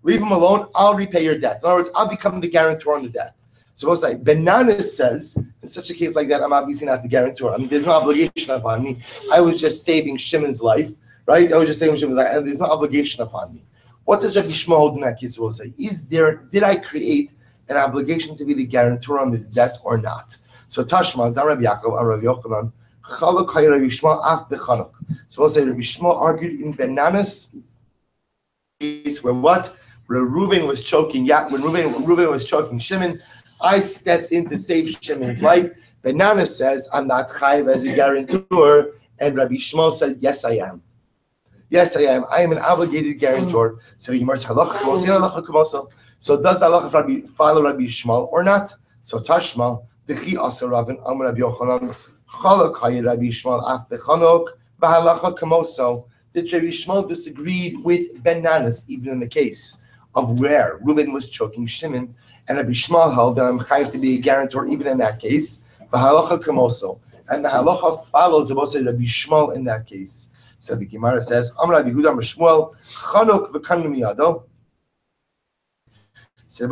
Speaker 1: leave him alone, I'll repay your debt. In other words, I'll become the guarantor on the debt. So what's like Benanis says, in such a case like that, I'm obviously not the guarantor. I mean, there's no obligation upon me. I was just saving Shimon's life, right? I was just saving Shimon's life, and there's no obligation upon me. What does Rabbi Shmuel hold in that case? Will say, did I create an obligation to be the guarantor on this debt or not? So Tashma, Dan Rabbi Yaakov, Rabbi Yochanan, Chaluk Hay Rabbi Shmuel Af Bechanuk. So we'll say Rabbi Shmuel argued in Benanis case where what? Where Reuven was choking when Reuven was choking Shimon. I stepped in to save Shimon's life. Benanis says, I'm not chayiv as a guarantor. And Rabbi Shmuel said, yes, I am. Yes, I am. I am an obligated guarantor. So the Gemara says, halacha kamoso. So does the halacha follow Rabbi Shmuel or not? So Tashma, Dechi Asa Ravin, Amar Rabbi Yochanan, Chalak Hayir Rabbi Shmuel Af Bechanok, V'halacha kamoso. Did Rabbi Shmuel disagreed with Benanis, even in the case of where Reuven was choking Shimon? And Rabbi Shmuel held that I'm chayiv to be a guarantor even in that case. V'halacha kamoso, and the halacha follows Rabbi Shmuel in that case. So the Gemara says, Amar Rabbi Yehuda Amar Shmuel, Chanuk v'kanu miyado. So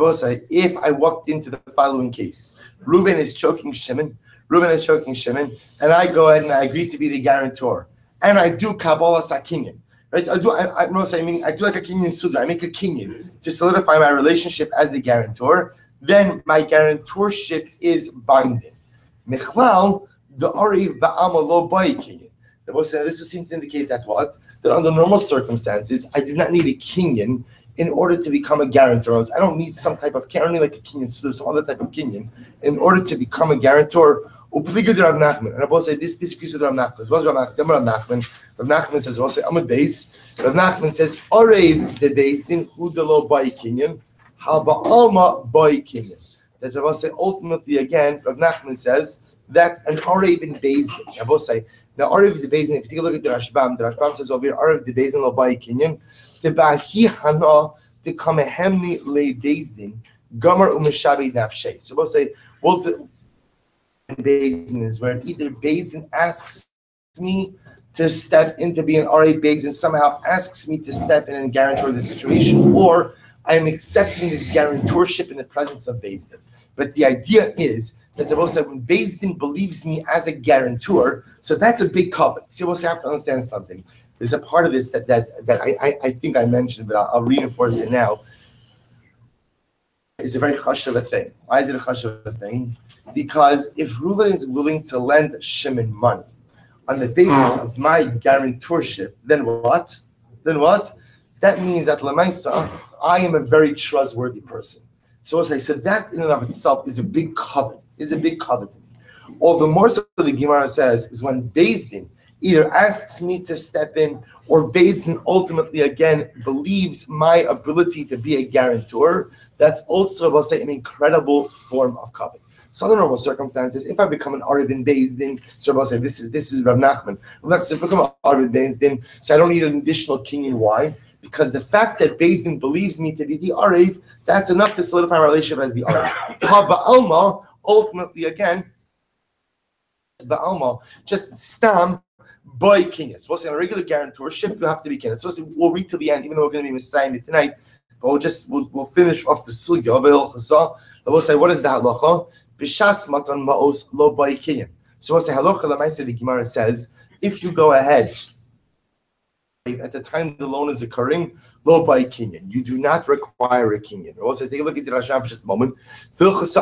Speaker 1: if I walked into the following case, Reuven is choking Shimon, and I go ahead and I agree to be the guarantor, and I do Kabbalah Sakinyan. Right? I do like a kinyan suda. I make a kinyan to solidify my relationship as the guarantor. Then my guarantorship is binding. Michlal the ariv ba'ama lo bai kinyan. This would seem to indicate that what? That under normal circumstances, I do not need a kinyan in order to become a guarantor. I don't need some type of kinyan, I don't need like a kinyan suda, some other type of kinyan in order to become a guarantor. And I both say this agrees with Rav Nachman. What's Rav Nachman? Rav Nachman says, also Amud Beis. Rav Nachman says, Arev de Beis din hudalo by kinyan, haba alma by kinyan. That Rav say ultimately again, Rav Nachman says that an Arev in Beis din. I both say now Arev de Beis din. If you take a look at the Rashbam says over here Arev de Beis din lo by kinyan. To bahi hana to kamehemni le Beis din Gomer u'mishabi nafshe. So we'll say, well, Bezin is where either Bezin asks me to step in to be an RA Bezin, somehow asks me to step in and guarantor the situation, or I'm accepting this guarantorship in the presence of Bezdin. But the idea is that the Rebbe said when Bezdin believes me as a guarantor, so that's a big covenant. So you have to understand something. There's a part of this that I think I mentioned, but I'll reinforce it now. It's a very hush of a thing. Why is it a hush of a thing? Because if Reuven is willing to lend Shimon money on the basis of my guarantorship, then what? That means that Lamaisa, I am a very trustworthy person. So I'll say, so that in and of itself is a big covenant, to me. All the more so the Gemara says is when Bezdin either asks me to step in or Bezdin ultimately again believes my ability to be a guarantor, that's also, I'll say, an incredible form of covenant. So under normal circumstances, if I become an Arab in Bezdin, so I'll say this is Rav Nachman. If I become an Arab in Bezdin, so I don't need an additional kinyan. Why? Because the fact that Bezdin believes me to be the Arev, that's enough to solidify my relationship as the Arev. Ba'alma, ultimately again, Ba'alma, just stam by kinyan. So we'll say on a regular guarantorship, you have to be kinyan. So we'll read to the end, even though we're going to be Messiah tonight, but we'll finish off the sugya of El Chasa. We'll say, what is the halacha? B'shas matan ma'os lo by kinyan. So we'll say, halacha l'maisa, the Gemara says, if you go ahead, at the time the loan is occurring, lo by kinyan. You do not require a kinyan. Also, take a look at the Rasham for just a moment. Then kasa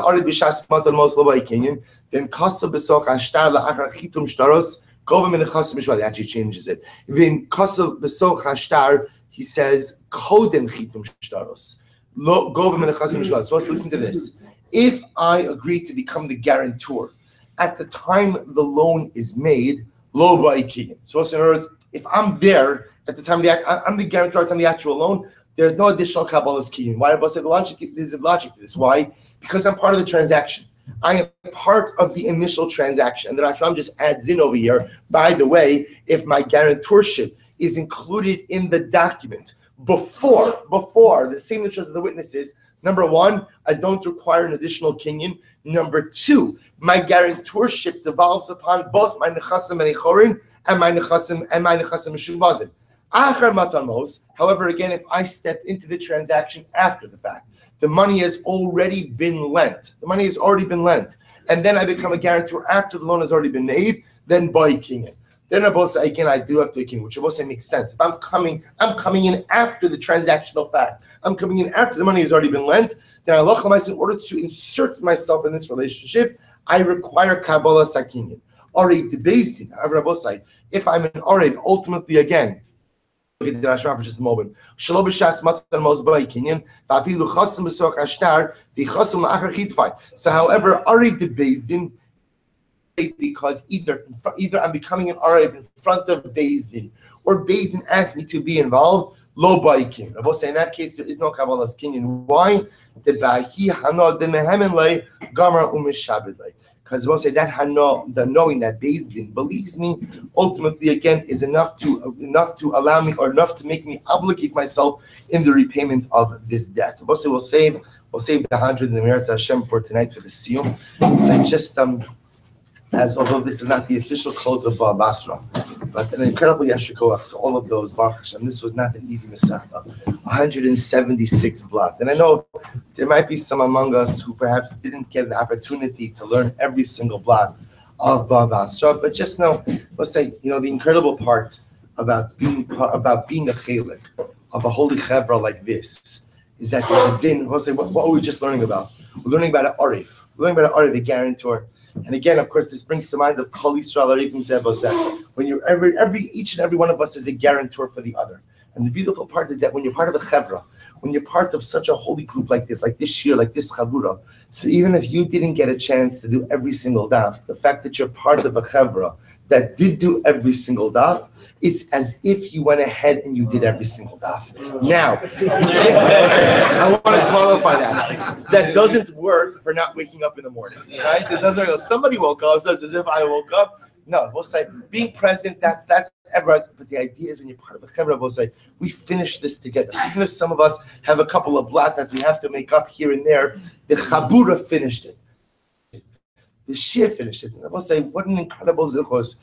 Speaker 1: b'soch ashtar la'achar chitum shtaros govim in chasa mishval. He actually changes it. Then kasa b'soch ashtar, he says kodem chitum shtaros lo govim in chasa mishval. So let's listen to this. If I agree to become the guarantor at the time the loan is made, lo by kinyan. So in other words, if I'm there at the time I'm the guarantor at the time of the actual loan, there's no additional Kabbalah's kiyum. Why? There's a logic to this. Why? Because I'm part of the transaction. I am part of the initial transaction. And the Rasham just adds in over here, by the way, if my guarantorship is included in the document before the signatures of the witnesses, number one, I don't require an additional kinyan. Number two, my guarantorship devolves upon both my nechasim and echorin and my nechasim meshuvadim. Achar matan mos. However, again, if I step into the transaction after the fact, the money has already been lent. And then I become a guarantor after the loan has already been made, then by kinyan. Then I both say, again, I do have to kinyan, which I both say makes sense. If I'm coming in after the transactional fact. I'm coming in after the money has already been lent. Then in order to insert myself in this relationship, I require Kabbalah Sakinyan. Arev the Bezdin, however, I both say, if I'm an Arev, ultimately again, look at the Rasham for just a moment. So, however, Arev the Bezdin, because either I'm becoming an Arev in front of Bezdin, or Bezdin asked me to be involved, lo by kinyan. I will say in that case there is no Kabbalah's kinyan. Why? Because we'll say that the knowing that Bezdin believes me, ultimately again is enough to allow me, or enough to make me obligate myself in the repayment of this debt. We'll say we'll save the 100 in the Meretz Hashem for tonight for the siyum. So just as although this is not the official close of Bava Basra, but an incredible yashikoach to all of those Baruch Hashem. This was not an easy masechta. 176 blot. And I know there might be some among us who perhaps didn't get an opportunity to learn every single blot of Bava Basra, but just know, let's say, the incredible part about being a chelik of a holy chevra like this is that the din. We'll say, what were we just learning about? We're learning about an arif. We're learning about an arif, the guarantor. And again, of course, this brings to mind of Kol Yisrael Arivim Zeh. When you're each and every one of us is a guarantor for the other. And the beautiful part is that when you're part of a chevra, when you're part of such a holy group like this year, like this chavura, so even if you didn't get a chance to do every single daf, the fact that you're part of a chevra that did do every single daf, it's as if you went ahead and you did every single daf. Now, I want to qualify that. That doesn't work for not waking up in the morning, right? It doesn't. Somebody woke up, so it's as if I woke up. No, we'll say being present, that's everybody. But the idea is when you're part of a chevra, we'll say we finish this together. So even if some of us have a couple of blot that we have to make up here and there, the chabura finished it. The shir finished it. And I will say, what an incredible zichos.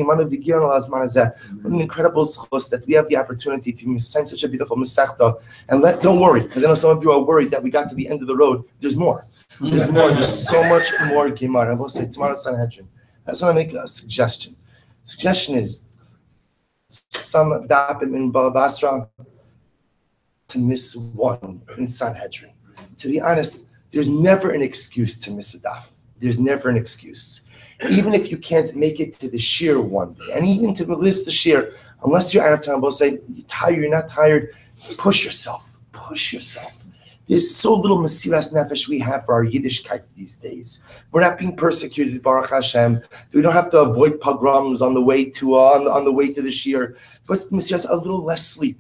Speaker 1: What an incredible zichos that we have the opportunity to sign such a beautiful mesechta. And don't worry, because I know some of you are worried that we got to the end of the road. There's more. There's more. There's so much more Gemara. I will say tomorrow Sanhedrin. I just want to make a suggestion. Suggestion is some dapim in Bava Basra to miss one in Sanhedrin. To be honest, there's never an excuse to miss a daf. There's never an excuse. Even if you can't make it to the shir one day, and even to list the shir, unless you're out of time, we'll say, you're tired, you're not tired, push yourself. Push yourself. There's so little mesiras nefesh we have for our Yiddishkeit these days. We're not being persecuted, Baruch Hashem. We don't have to avoid pogroms on the way to on the way to the shir. What's the mesiras? A little less sleep,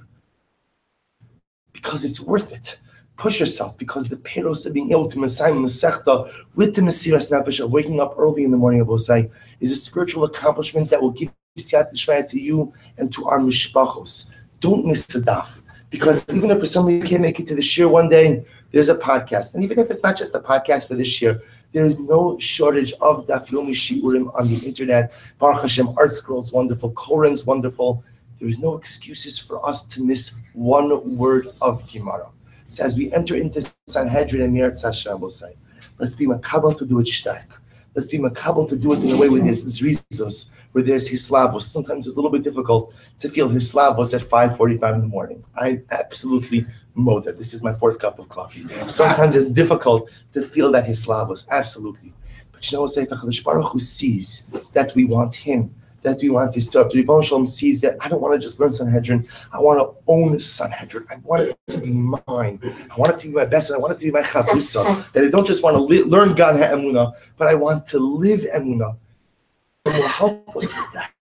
Speaker 1: because it's worth it. Push yourself, because the peros of being able to Messiah Masechta with the Mesiras Nefesh of waking up early in the morning, I will say, is a spiritual accomplishment that will give Siyat Shmaya to you and to our Mishpachos. Don't miss a daf, because even if for somebody you can't make it to the shir one day, there's a podcast. And even if it's not just a podcast for this year, there is no shortage of daf yomi shiurim on the internet. Baruch Hashem, Art Scrolls, wonderful. Koran's wonderful. There is no excuses for us to miss one word of Gemara. So as we enter into Sanhedrin and Mirat Hashem, we'll say, let's be makabel to do it stark. Let's be makabel to do it in a way where there's zrizos, where there's hislavos. Sometimes it's a little bit difficult to feel hislavos at 5:45 in the morning. I absolutely moda. This is my fourth cup of coffee. Sometimes it's difficult to feel that hislavos, absolutely. But you know what, say, HaKadosh Baruch Hu sees that we want him, that we want his stuff. The Rebbeinu Shalom sees that I don't want to just learn Sanhedrin. I want to own Sanhedrin. I want it to be mine. I want it to be my best. I want it to be my chavusa. That I don't just want to learn Gan HaEmunah, but I want to live Emunah. And will help us with that.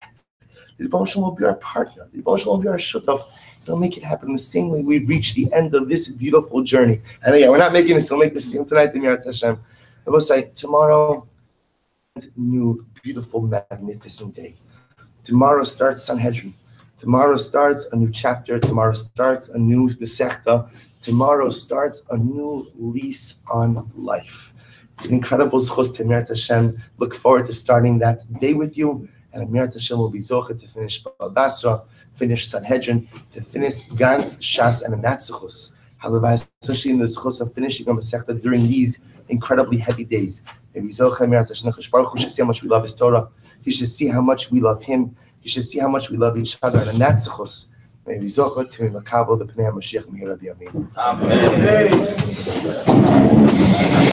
Speaker 1: The Rebbeinu Shalom will be our partner. The Rebbeinu Shalom will be our shutaf. It'll make it happen the same way we've reached the end of this beautiful journey. And again, we're not making this. We'll make this tonight in Mirat Hashem. I will say tomorrow, new, beautiful, magnificent day. Tomorrow starts Sanhedrin. Tomorrow starts a new chapter. Tomorrow starts a new Masechta. Tomorrow starts a new lease on life. It's an incredible zchus to Mirat Hashem. Look forward to starting that day with you. And Mirat Hashem will be zocha to finish Bava Basra, finish Sanhedrin, to finish Gans, Shas, and Anatzchus. Halavai, especially in the zchus of finishing a Masechta during these incredibly heavy days. Maybe zocha Mirat Hashem Baruch Hu should see how much we love his Torah. He should see how much we love him. He should see how much we love each other. And that's chus. May we zochot to makabel the Pnei HaMashiach Mehir Rabbi Amin. Amen.